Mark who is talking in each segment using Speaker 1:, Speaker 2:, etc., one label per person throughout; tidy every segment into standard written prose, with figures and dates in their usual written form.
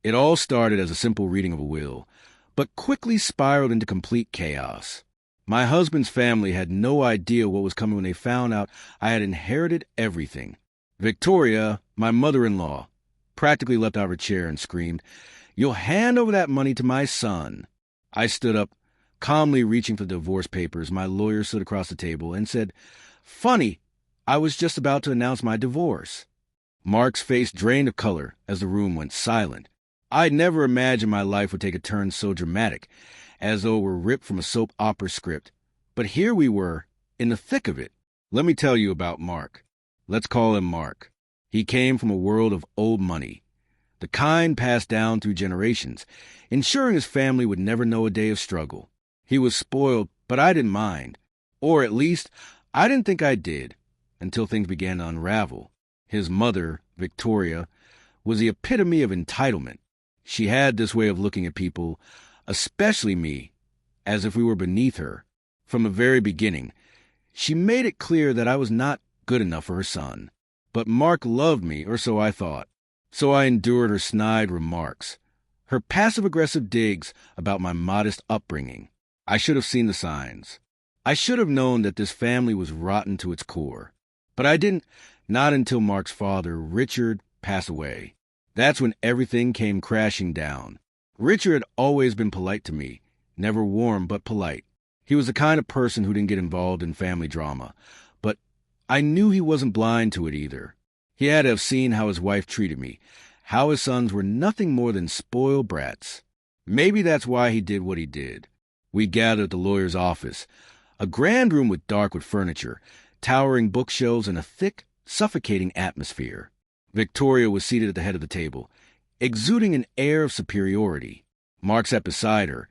Speaker 1: It all started as a simple reading of a will, but quickly spiraled into complete chaos. My husband's family had no idea what was coming when they found out I had inherited everything. Victoria, my mother-in-law, practically leapt out of her chair and screamed, "You'll hand over that money to my son." I stood up, calmly reaching for the divorce papers. My lawyer stood across the table and said, "Funny, I was just about to announce my divorce." Mark's face drained of color as the room went silent. I'd never imagined my life would take a turn so dramatic, as though it were ripped from a soap opera script. But here we were, in the thick of it. Let me tell you about Mark. Let's call him Mark. He came from a world of old money, the kind passed down through generations, ensuring his family would never know a day of struggle. He was spoiled, but I didn't mind. Or at least, I didn't think I did, until things began to unravel. His mother, Victoria, was the epitome of entitlement. She had this way of looking at people, especially me, as if we were beneath her. From the very beginning, she made it clear that I was not good enough for her son. But Mark loved me, or so I thought. So I endured her snide remarks, her passive-aggressive digs about my modest upbringing. I should have seen the signs. I should have known that this family was rotten to its core. But I didn't, not until Mark's father, Richard, passed away. That's when everything came crashing down. Richard had always been polite to me, never warm but polite. He was the kind of person who didn't get involved in family drama, but I knew he wasn't blind to it either. He had to have seen how his wife treated me, how his sons were nothing more than spoiled brats. Maybe that's why he did what he did. We gathered at the lawyer's office, a grand room with dark wood furniture, towering bookshelves, and a thick, suffocating atmosphere. Victoria was seated at the head of the table, exuding an air of superiority. Mark sat beside her,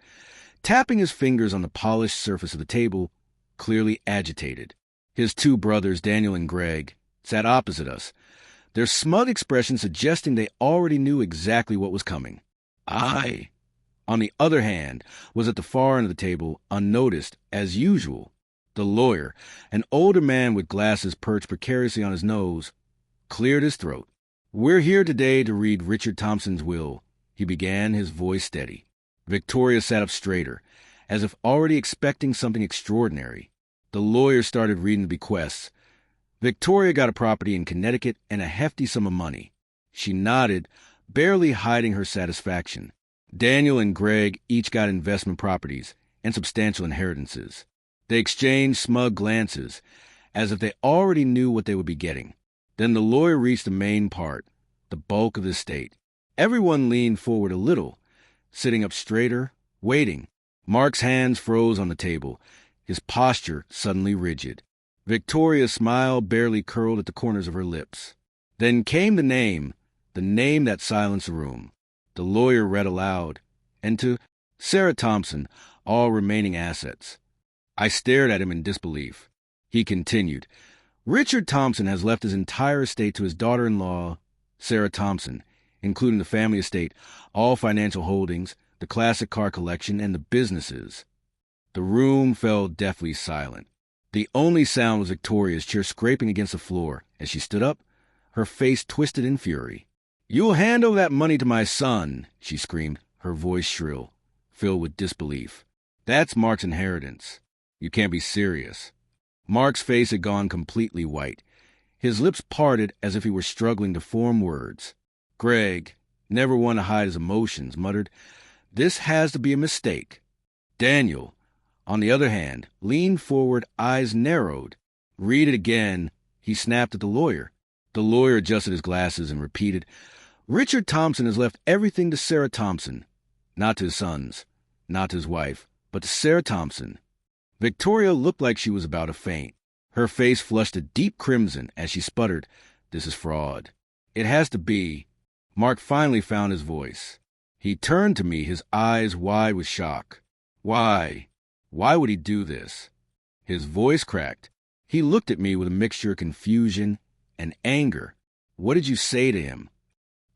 Speaker 1: tapping his fingers on the polished surface of the table, clearly agitated. His two brothers, Daniel and Greg, sat opposite us, their smug expression suggesting they already knew exactly what was coming. I, on the other hand, was at the far end of the table, unnoticed, as usual. The lawyer, an older man with glasses perched precariously on his nose, cleared his throat. "We're here today to read Richard Thompson's will," he began, his voice steady. Victoria sat up straighter, as if already expecting something extraordinary. The lawyer started reading the bequests. Victoria got a property in Connecticut and a hefty sum of money. She nodded, barely hiding her satisfaction. Daniel and Greg each got investment properties and substantial inheritances. They exchanged smug glances, as if they already knew what they would be getting. Then the lawyer reached the main part, the bulk of the estate. Everyone leaned forward a little, sitting up straighter, waiting. Mark's hands froze on the table, his posture suddenly rigid. Victoria's smile barely curled at the corners of her lips. Then came the name that silenced the room. The lawyer read aloud, and to Sarah Thompson, all remaining assets. I stared at him in disbelief. He continued, "Richard Thompson has left his entire estate to his daughter-in-law, Sarah Thompson, including the family estate, all financial holdings, the classic car collection, and the businesses." The room fell deathly silent. The only sound was Victoria's chair scraping against the floor as she stood up, her face twisted in fury. "You'll hand over that money to my son," she screamed, her voice shrill, filled with disbelief. "That's Mark's inheritance. You can't be serious." Mark's face had gone completely white. His lips parted as if he were struggling to form words. Greg, never one to hide his emotions, muttered, "This has to be a mistake." Daniel, on the other hand, leaned forward, eyes narrowed. "Read it again," he snapped at the lawyer. The lawyer adjusted his glasses and repeated, "Richard Thompson has left everything to Sarah Thompson. Not to his sons, not to his wife, but to Sarah Thompson." Victoria looked like she was about to faint. Her face flushed a deep crimson as she sputtered, "This is fraud. It has to be." Mark finally found his voice. He turned to me, his eyes wide with shock. "Why? Why would he do this?" His voice cracked. He looked at me with a mixture of confusion and anger. "What did you say to him?"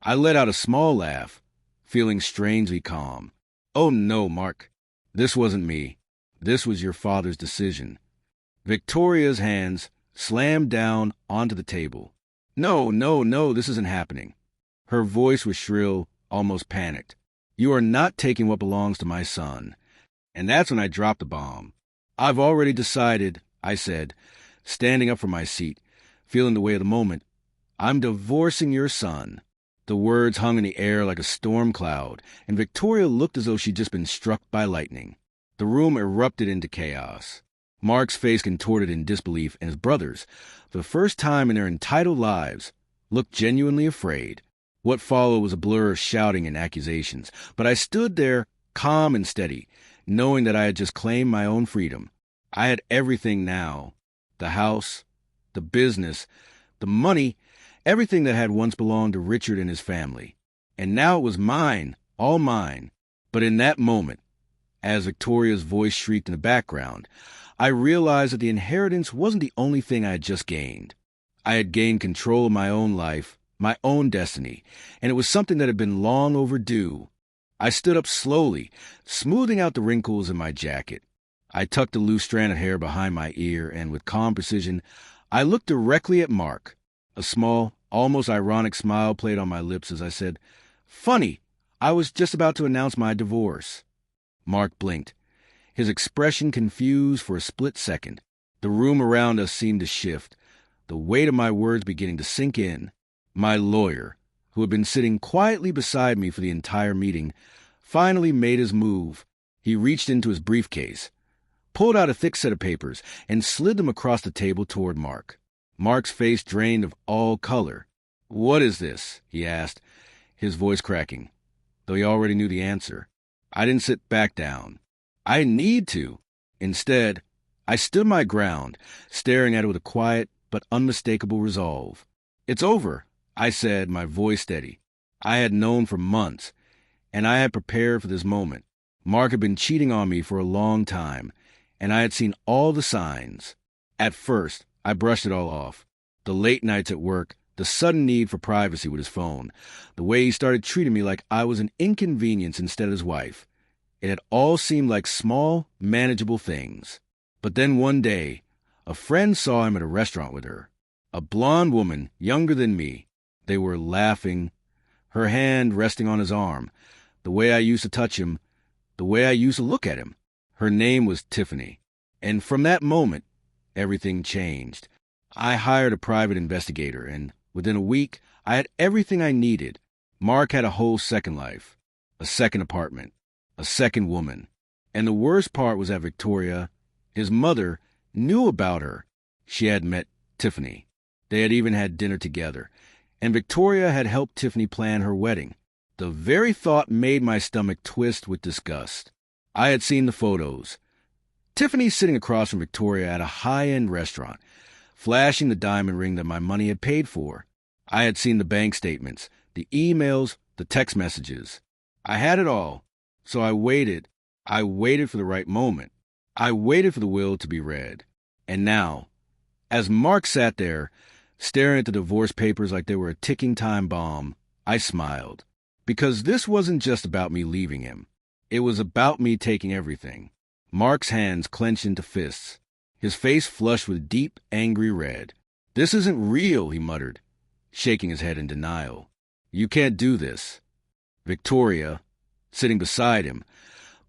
Speaker 1: I let out a small laugh, feeling strangely calm. "Oh no, Mark. This wasn't me. This was your father's decision." Victoria's hands slammed down onto the table. No, this isn't happening." Her voice was shrill, almost panicked. "You are not taking what belongs to my son." And that's when I dropped the bomb. "I've already decided," I said, standing up from my seat, feeling the weight of the moment. "I'm divorcing your son." The words hung in the air like a storm cloud, and Victoria looked as though she'd just been struck by lightning. The room erupted into chaos. Mark's face contorted in disbelief, and his brothers, for the first time in their entitled lives, looked genuinely afraid. What followed was a blur of shouting and accusations, but I stood there, calm and steady, knowing that I had just claimed my own freedom. I had everything now. The house, the business, the money, everything that had once belonged to Richard and his family. And now it was mine, all mine. But in that moment, as Victoria's voice shrieked in the background, I realized that the inheritance wasn't the only thing I had just gained. I had gained control of my own life, my own destiny, and it was something that had been long overdue. I stood up slowly, smoothing out the wrinkles in my jacket. I tucked a loose strand of hair behind my ear, and with calm precision, I looked directly at Mark. A small, almost ironic smile played on my lips as I said, "Funny, I was just about to announce my divorce." Mark blinked, his expression confused for a split second. The room around us seemed to shift, the weight of my words beginning to sink in. My lawyer, who had been sitting quietly beside me for the entire meeting, finally made his move. He reached into his briefcase, pulled out a thick set of papers, and slid them across the table toward Mark. Mark's face drained of all color. "What is this?" he asked, his voice cracking, though he already knew the answer. I didn't sit back down. I didn't need to. Instead, I stood my ground, staring at it with a quiet but unmistakable resolve. "It's over," I said, my voice steady. I had known for months, and I had prepared for this moment. Mark had been cheating on me for a long time, and I had seen all the signs. At first, I brushed it all off. The late nights at work, the sudden need for privacy with his phone, the way he started treating me like I was an inconvenience instead of his wife. It had all seemed like small, manageable things. But then one day, a friend saw him at a restaurant with her. A blonde woman, younger than me. They were laughing, her hand resting on his arm, the way I used to touch him, the way I used to look at him. Her name was Tiffany. And from that moment, everything changed. I hired a private investigator, and within a week, I had everything I needed. Mark had a whole second life, a second apartment, a second woman. And the worst part was that Victoria, his mother, knew about her. She had met Tiffany. They had even had dinner together. And Victoria had helped Tiffany plan her wedding. The very thought made my stomach twist with disgust. I had seen the photos. Tiffany sitting across from Victoria at a high-end restaurant, flashing the diamond ring that my money had paid for. I had seen the bank statements, the emails, the text messages. I had it all. So I waited. I waited for the right moment. I waited for the will to be read. And now, as Mark sat there, staring at the divorce papers like they were a ticking time bomb, I smiled. Because this wasn't just about me leaving him. It was about me taking everything. Mark's hands clenched into fists, his face flushed with deep, angry red. "This isn't real," he muttered, shaking his head in denial. "You can't do this." Victoria, sitting beside him,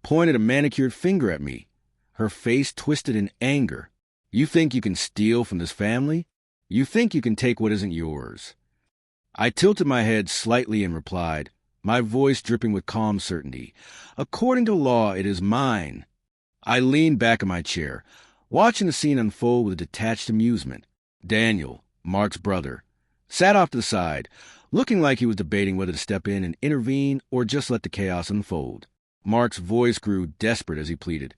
Speaker 1: pointed a manicured finger at me, her face twisted in anger. "You think you can steal from this family? You think you can take what isn't yours?" I tilted my head slightly and replied, my voice dripping with calm certainty. "According to law, it is mine." I leaned back in my chair, watching the scene unfold with detached amusement. Daniel, Mark's brother, sat off to the side, looking like he was debating whether to step in and intervene or just let the chaos unfold. Mark's voice grew desperate as he pleaded,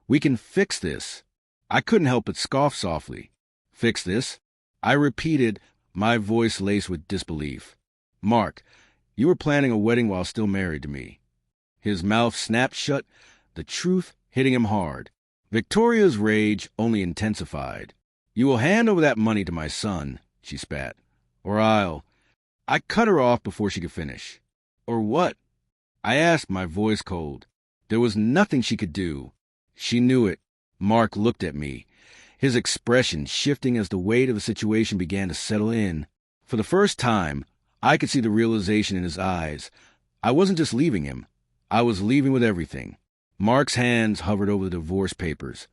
Speaker 1: "We can fix this." I couldn't help but scoff softly. "Fix this?" I repeated, my voice laced with disbelief. "Mark, you were planning a wedding while still married to me." His mouth snapped shut, the truth hitting him hard. Victoria's rage only intensified. "You will hand over that money to my son," she spat, "or I'll—" I cut her off before she could finish. "Or what?" I asked, my voice cold. There was nothing she could do. She knew it. Mark looked at me, his expression shifting as the weight of the situation began to settle in. For the first time, I could see the realization in his eyes, I wasn't just leaving him. I was leaving with everything. Mark's hands hovered over the divorce papers,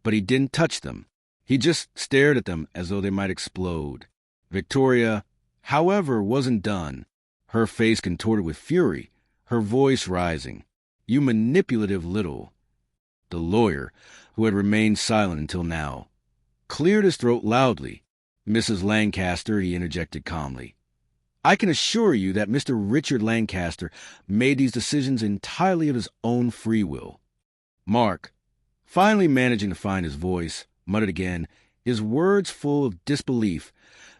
Speaker 1: but he didn't touch them. He just stared at them as though they might explode. Victoria, however, wasn't done. Her face contorted with fury, her voice rising. "You manipulative little—" The lawyer, who had remained silent until now, cleared his throat loudly. "Mrs. Lancaster," he interjected calmly, "I can assure you that Mr. Richard Lancaster made these decisions entirely of his own free will." Mark, finally managing to find his voice, muttered again, his words full of disbelief.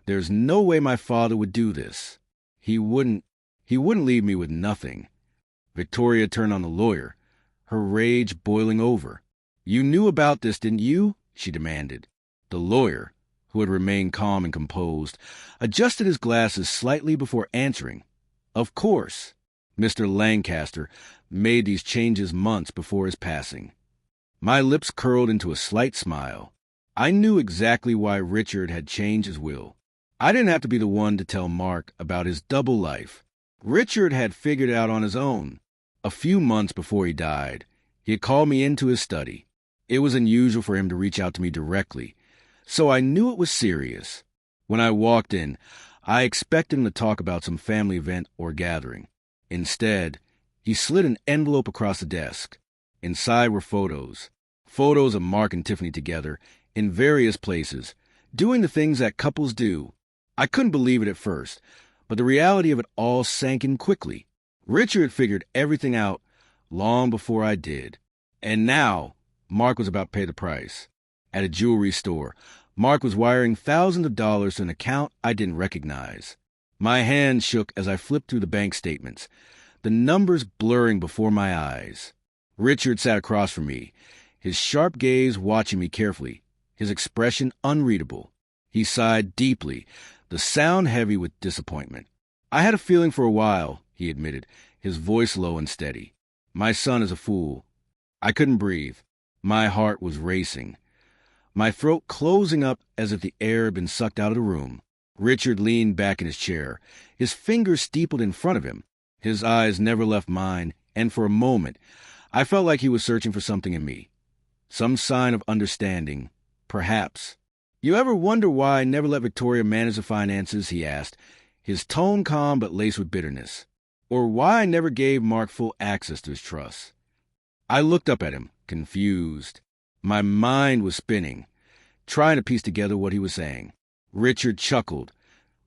Speaker 1: "There's no way my father would do this. He wouldn't leave me with nothing." Victoria turned on the lawyer, her rage boiling over. "You knew about this, didn't you?" she demanded. The lawyer, who had remained calm and composed, adjusted his glasses slightly before answering. "Of course. Mr. Lancaster made these changes months before his passing." My lips curled into a slight smile. I knew exactly why Richard had changed his will. I didn't have to be the one to tell Mark about his double life. Richard had figured it out on his own. A few months before he died, he had called me into his study. It was unusual for him to reach out to me directly, so I knew it was serious. When I walked in, I expected him to talk about some family event or gathering. Instead, he slid an envelope across the desk. Inside were photos of Mark and Tiffany together, in various places, doing the things that couples do. I couldn't believe it at first, but the reality of it all sank in quickly. Richard figured everything out long before I did. And now, Mark was about to pay the price. At a jewelry store, Mark was wiring thousands of dollars to an account I didn't recognize. My hand shook as I flipped through the bank statements, the numbers blurring before my eyes. Richard sat across from me, his sharp gaze watching me carefully, his expression unreadable. He sighed deeply, the sound heavy with disappointment. "I had a feeling for a while," he admitted, his voice low and steady. "My son is a fool." I couldn't breathe. My heart was racing, my throat closing up as if the air had been sucked out of the room. Richard leaned back in his chair, his fingers steepled in front of him. His eyes never left mine, and for a moment, I felt like he was searching for something in me. Some sign of understanding, perhaps. "You ever wonder why I never let Victoria manage the finances?" he asked, his tone calm but laced with bitterness. "Or why I never gave Mark full access to his trust?" I looked up at him, confused. My mind was spinning, trying to piece together what he was saying. Richard chuckled,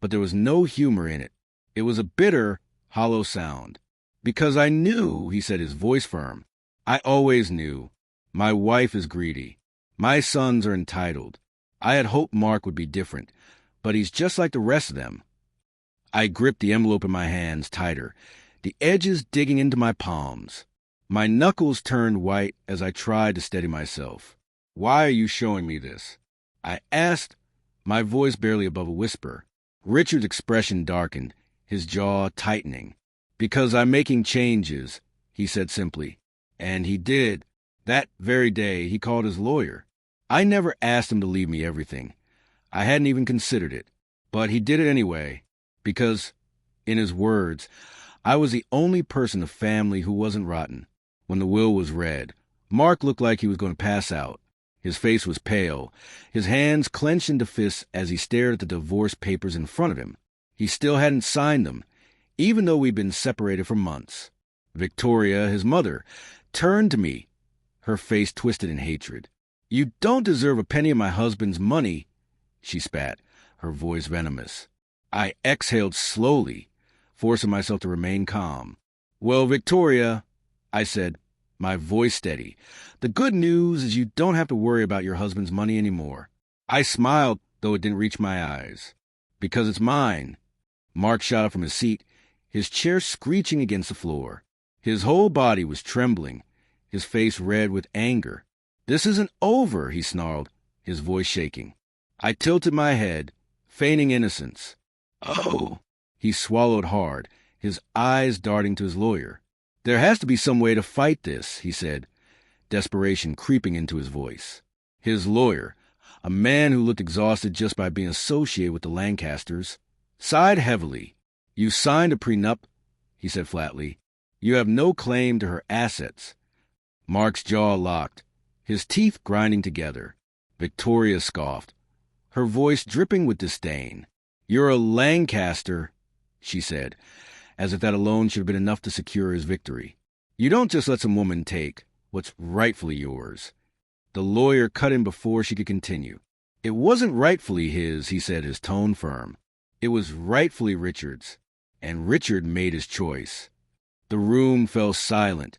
Speaker 1: but there was no humor in it. It was a bitter, hollow sound. "Because I knew," he said, his voice firm. "I always knew. My wife is greedy. My sons are entitled. I had hoped Mark would be different, but he's just like the rest of them." I gripped the envelope in my hands tighter, the edges digging into my palms. My knuckles turned white as I tried to steady myself. "Why are you showing me this?" I asked, my voice barely above a whisper. Richard's expression darkened, his jaw tightening. "Because I'm making changes," he said simply. And he did. That very day, he called his lawyer. I never asked him to leave me everything. I hadn't even considered it. But he did it anyway, because, in his words, I was the only person in the family who wasn't rotten. When the will was read, Mark looked like he was going to pass out. His face was pale, his hands clenched into fists as he stared at the divorce papers in front of him. He still hadn't signed them, even though we'd been separated for months. Victoria, his mother, turned to me, her face twisted in hatred. "You don't deserve a penny of my husband's money," she spat, her voice venomous. I exhaled slowly, forcing myself to remain calm. "Well, Victoria," I said, my voice steady, "the good news is you don't have to worry about your husband's money anymore." I smiled, though it didn't reach my eyes. "Because it's mine." Mark shot up from his seat, his chair screeching against the floor. His whole body was trembling, his face red with anger. "This isn't over," he snarled, his voice shaking. I tilted my head, feigning innocence. "Oh!" He swallowed hard, his eyes darting to his lawyer. "There has to be some way to fight this," he said, desperation creeping into his voice. His lawyer, a man who looked exhausted just by being associated with the Lancasters, sighed heavily. "You signed a prenup," he said flatly. You have no claim to her assets. Mark's jaw locked, his teeth grinding together. Victoria scoffed, her voice dripping with disdain. You're a Lancaster, she said, as if that alone should have been enough to secure his victory. You don't just let some woman take what's rightfully yours. The lawyer cut in before she could continue. It wasn't rightfully his, he said, his tone firm. It was rightfully Richard's, and Richard made his choice. The room fell silent,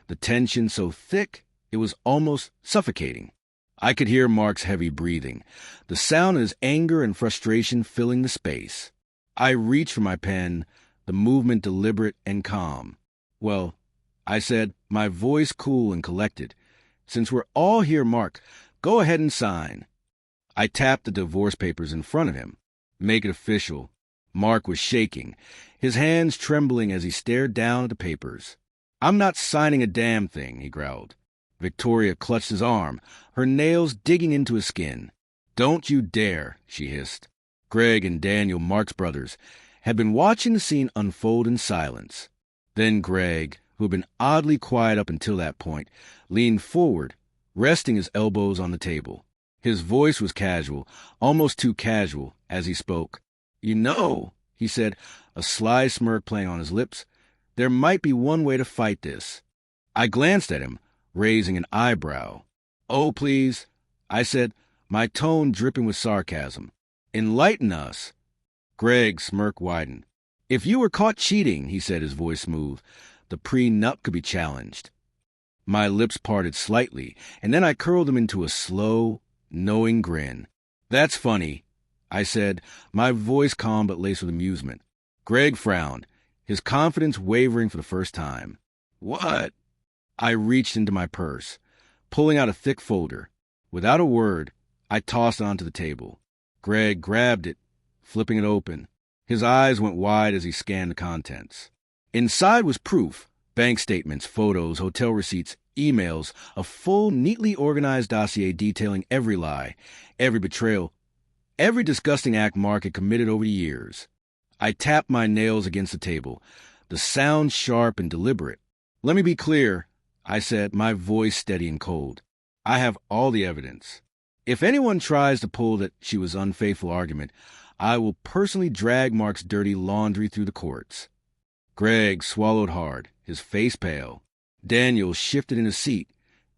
Speaker 1: the tension so thick it was almost suffocating. I could hear Mark's heavy breathing, the sound of his anger and frustration filling the space. I reached for my pen, the movement deliberate and calm. Well, I said, my voice cool and collected. Since we're all here, Mark, go ahead and sign. I tapped the divorce papers in front of him. Make it official. Mark was shaking, his hands trembling as he stared down at the papers. I'm not signing a damn thing, he growled. Victoria clutched his arm, her nails digging into his skin. Don't you dare, she hissed. Greg and Daniel, Mark's brothers, had been watching the scene unfold in silence. Then Greg, who had been oddly quiet up until that point, leaned forward, resting his elbows on the table. His voice was casual, almost too casual, as he spoke. You know, he said, a sly smirk playing on his lips, there might be one way to fight this. I glanced at him, raising an eyebrow. Oh, please, I said, my tone dripping with sarcasm. Enlighten us. Greg's smirk widened. If you were caught cheating, he said, his voice smooth, the prenup could be challenged. My lips parted slightly, and then I curled them into a slow, knowing grin. That's funny, I said, my voice calm but laced with amusement. Greg frowned, his confidence wavering for the first time. What? I reached into my purse, pulling out a thick folder. Without a word, I tossed it onto the table. Greg grabbed it, flipping it open. His eyes went wide as he scanned the contents. Inside was proof, bank statements, photos, hotel receipts, emails, a full, neatly organized dossier detailing every lie, every betrayal, every disgusting act Mark had committed over the years. I tapped my nails against the table, the sound sharp and deliberate. Let me be clear, I said, my voice steady and cold. I have all the evidence. If anyone tries to pull that she was unfaithful argument, I will personally drag Mark's dirty laundry through the courts. Greg swallowed hard, his face pale. Daniel shifted in his seat,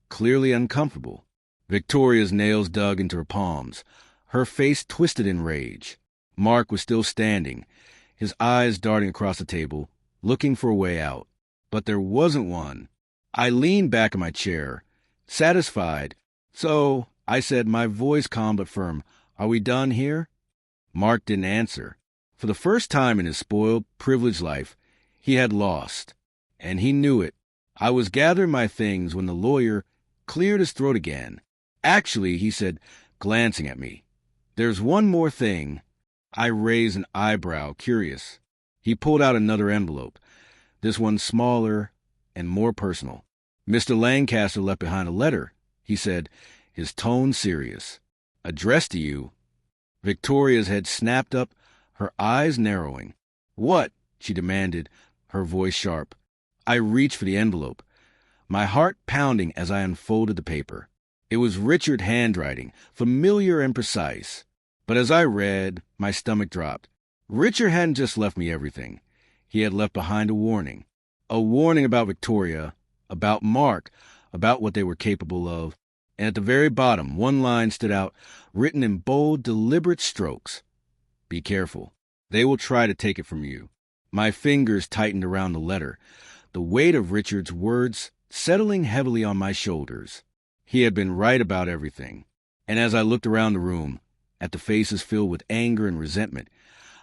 Speaker 1: clearly uncomfortable. Victoria's nails dug into her palms, her face twisted in rage. Mark was still standing, his eyes darting across the table, looking for a way out. But there wasn't one. I leaned back in my chair, satisfied. So, I said, my voice calm but firm, are we done here? Mark didn't answer. For the first time in his spoiled, privileged life, he had lost. And he knew it. I was gathering my things when the lawyer cleared his throat again. Actually, he said, glancing at me, there's one more thing. I raised an eyebrow, curious. He pulled out another envelope, this one smaller and more personal. Mr. Lancaster left behind a letter, he said, his tone serious. Addressed to you. Victoria's head snapped up, her eyes narrowing. What? She demanded, her voice sharp. I reached for the envelope, my heart pounding as I unfolded the paper. It was Richard handwriting, familiar and precise. But as I read, my stomach dropped. Richard hadn't just left me everything. He had left behind a warning about Victoria, about Mark, about what they were capable of. And at the very bottom, one line stood out, written in bold, deliberate strokes. Be careful. They will try to take it from you. My fingers tightened around the letter, the weight of Richard's words settling heavily on my shoulders. He had been right about everything. And as I looked around the room, at the faces filled with anger and resentment,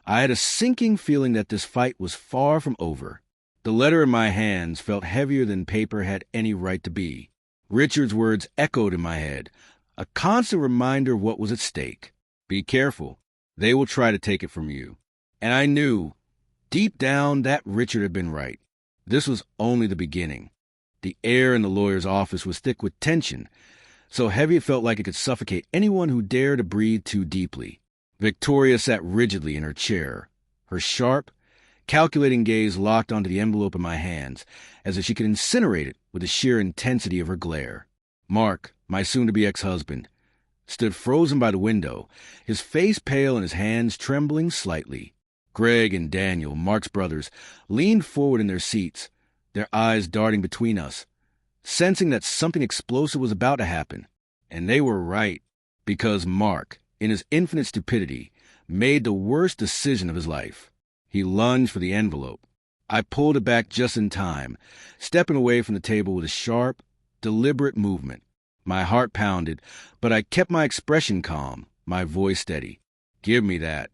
Speaker 1: I had a sinking feeling that this fight was far from over. The letter in my hands felt heavier than paper had any right to be. Richard's words echoed in my head, a constant reminder of what was at stake. Be careful. They will try to take it from you. And I knew, deep down, that Richard had been right. This was only the beginning. The air in the lawyer's office was thick with tension, so heavy it felt like it could suffocate anyone who dared to breathe too deeply. Victoria sat rigidly in her chair, her sharp, calculating gaze locked onto the envelope in my hands, as if she could incinerate it with the sheer intensity of her glare. Mark, my soon-to-be ex-husband, stood frozen by the window, his face pale and his hands trembling slightly. Greg and Daniel, Mark's brothers, leaned forward in their seats, their eyes darting between us, sensing that something explosive was about to happen. And they were right, because Mark, in his infinite stupidity, made the worst decision of his life. He lunged for the envelope. I pulled it back just in time, stepping away from the table with a sharp, deliberate movement. My heart pounded, but I kept my expression calm, my voice steady. "Give me that."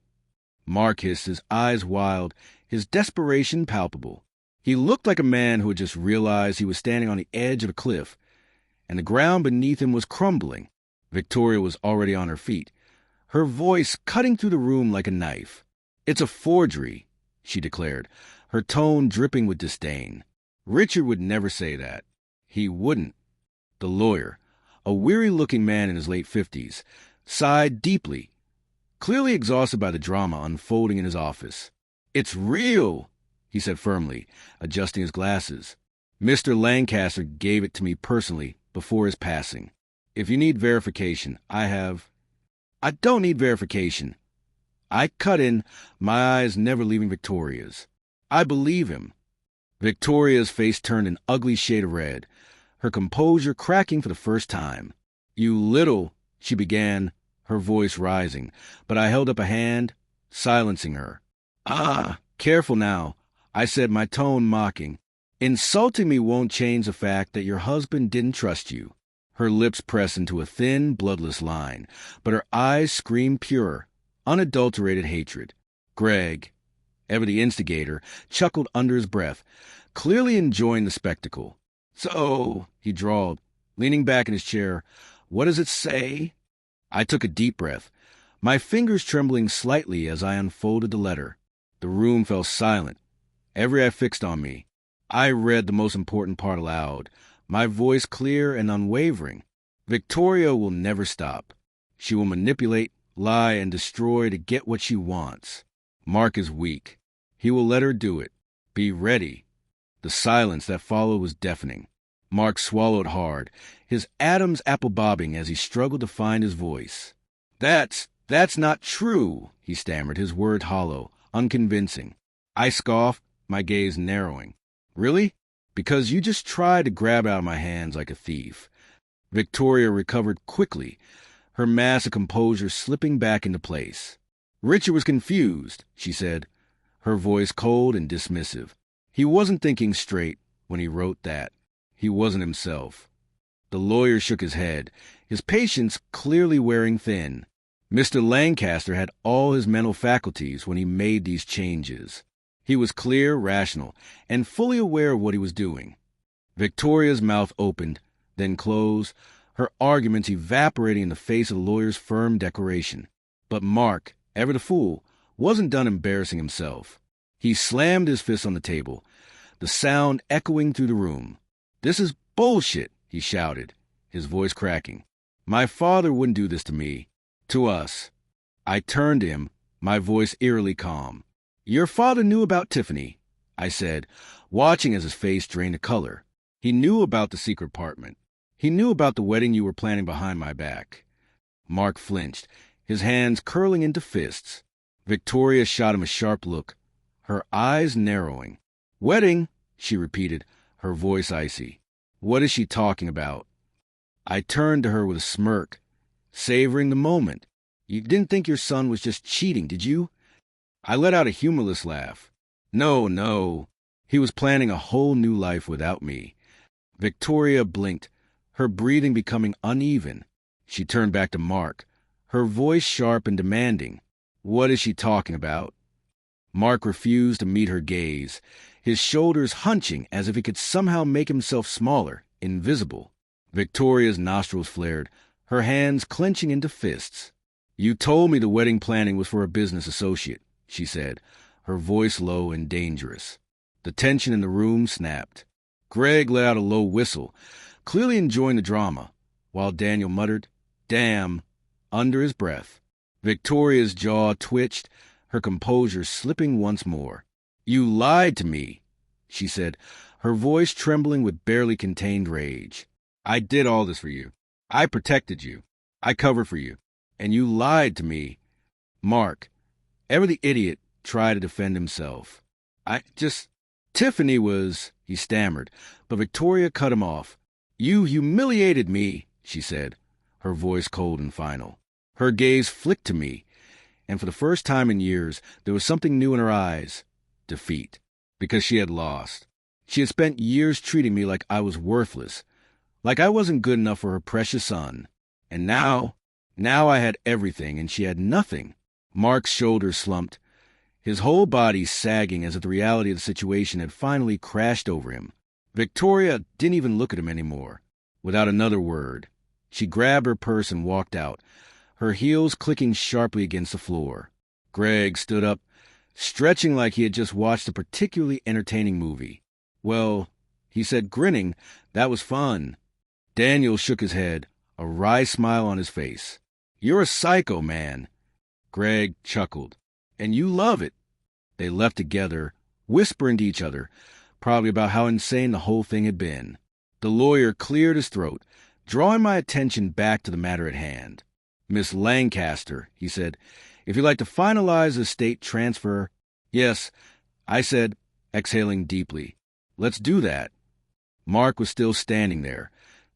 Speaker 1: Mark hissed, his eyes wild, his desperation palpable. He looked like a man who had just realized he was standing on the edge of a cliff, and the ground beneath him was crumbling. Victoria was already on her feet, her voice cutting through the room like a knife. "It's a forgery," she declared, her tone dripping with disdain. "Richard would never say that. He wouldn't." The lawyer, a weary-looking man in his late 50s, sighed deeply, clearly exhausted by the drama unfolding in his office. "It's real," he said firmly, adjusting his glasses. "Mr. Lancaster gave it to me personally before his passing. If you need verification, I don't need verification." I cut in, my eyes never leaving Victoria's. "I believe him." Victoria's face turned an ugly shade of red, her composure cracking for the first time. "You little," she began, her voice rising, but I held up a hand, silencing her. "Ah, careful now," I said, my tone mocking. "Insulting me won't change the fact that your husband didn't trust you." Her lips pressed into a thin, bloodless line, but her eyes screamed pure, unadulterated hatred. Greg, ever the instigator, chuckled under his breath, clearly enjoying the spectacle. "So," he drawled, leaning back in his chair, "what does it say?" I took a deep breath, my fingers trembling slightly as I unfolded the letter. The room fell silent, every eye fixed on me. I read the most important part aloud, my voice clear and unwavering. "Victoria will never stop. She will manipulate, lie, and destroy to get what she wants. Mark is weak. He will let her do it. Be ready." The silence that followed was deafening. Mark swallowed hard, his atoms apple-bobbing as he struggled to find his voice. That's not true," he stammered, his words hollow, unconvincing. I scoffed, my gaze narrowing. "Really? Because you just tried to grab it out of my hands like a thief." Victoria recovered quickly, her mask of composure slipping back into place. "Richard was confused," she said, her voice cold and dismissive. "He wasn't thinking straight when he wrote that. He wasn't himself." The lawyer shook his head, his patience clearly wearing thin. Mr. Lancaster had all his mental faculties when he made these changes. He was clear, rational, and fully aware of what he was doing. Victoria's mouth opened, then closed, her arguments evaporating in the face of the lawyer's firm declaration. But Mark, ever the fool, wasn't done embarrassing himself. He slammed his fist on the table, the sound echoing through the room. "This is bullshit," he shouted, his voice cracking. "My father wouldn't do this to me. To us." I turned to him, my voice eerily calm. "Your father knew about Tiffany," I said, watching as his face drained the color. "He knew about the secret apartment. He knew about the wedding you were planning behind my back." Mark flinched, his hands curling into fists. Victoria shot him a sharp look, her eyes narrowing. "Wedding," she repeated, her voice icy. "What is she talking about?" I turned to her with a smirk, savoring the moment. "You didn't think your son was just cheating, did you?" I let out a humorless laugh. No. He was planning a whole new life without me." Victoria blinked, her breathing becoming uneven. She turned back to Mark, her voice sharp and demanding. "What is she talking about?" Mark refused to meet her gaze, his shoulders hunching as if he could somehow make himself smaller, invisible. Victoria's nostrils flared, her hands clenching into fists. "You told me the wedding planning was for a business associate," she said, her voice low and dangerous. The tension in the room snapped. Greg let out a low whistle, clearly enjoying the drama, while Daniel muttered, "Damn," under his breath. Victoria's jaw twitched, her composure slipping once more. You lied to me, she said, her voice trembling with barely contained rage. I did all this for you. I protected you. I covered for you. And you lied to me. Mark, ever the idiot, tried to defend himself. Tiffany was, he stammered, but Victoria cut him off. You humiliated me, she said, her voice cold and final. Her gaze flicked to me, and for the first time in years, there was something new in her eyes. Defeat. Because she had lost. She had spent years treating me like I was worthless, like I wasn't good enough for her precious son. And now I had everything and she had nothing. Mark's shoulders slumped, his whole body sagging as if the reality of the situation had finally crashed over him. Victoria didn't even look at him anymore. Without another word, she grabbed her purse and walked out, her heels clicking sharply against the floor. Greg stood up, stretching like he had just watched a particularly entertaining movie. Well, he said, grinning, that was fun. Daniel shook his head, a wry smile on his face. You're a psycho, man. Greg chuckled. And you love it. They left together, whispering to each other, probably about how insane the whole thing had been. The lawyer cleared his throat, drawing my attention back to the matter at hand. Miss Lancaster, he said, if you'd like to finalize the estate transfer. Yes, I said, exhaling deeply. Let's do that. Mark was still standing there,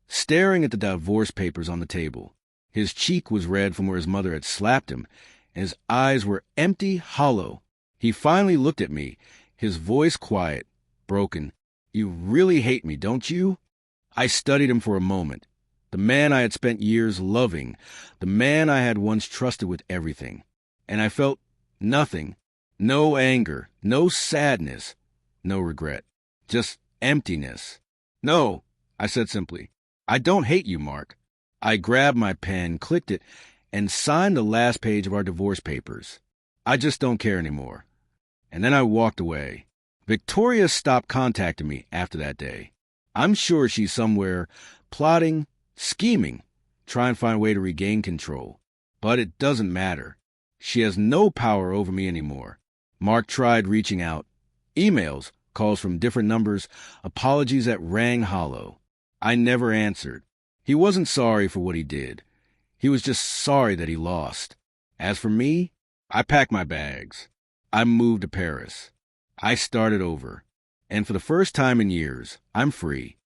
Speaker 1: staring at the divorce papers on the table. His cheek was red from where his mother had slapped him, and his eyes were empty, hollow. He finally looked at me, his voice quiet, broken. You really hate me, don't you? I studied him for a moment. The man I had spent years loving, the man I had once trusted with everything. And I felt nothing, no anger, no sadness, no regret, just emptiness. No, I said simply, I don't hate you, Mark. I grabbed my pen, clicked it, and signed the last page of our divorce papers. I just don't care anymore. And then I walked away. Victoria stopped contacting me after that day. I'm sure she's somewhere plotting, scheming, trying to find a way to regain control. But it doesn't matter. She has no power over me anymore. Mark tried reaching out. Emails, calls from different numbers, apologies that rang hollow. I never answered. He wasn't sorry for what he did. He was just sorry that he lost. As for me, I packed my bags. I moved to Paris. I started over. And for the first time in years, I'm free.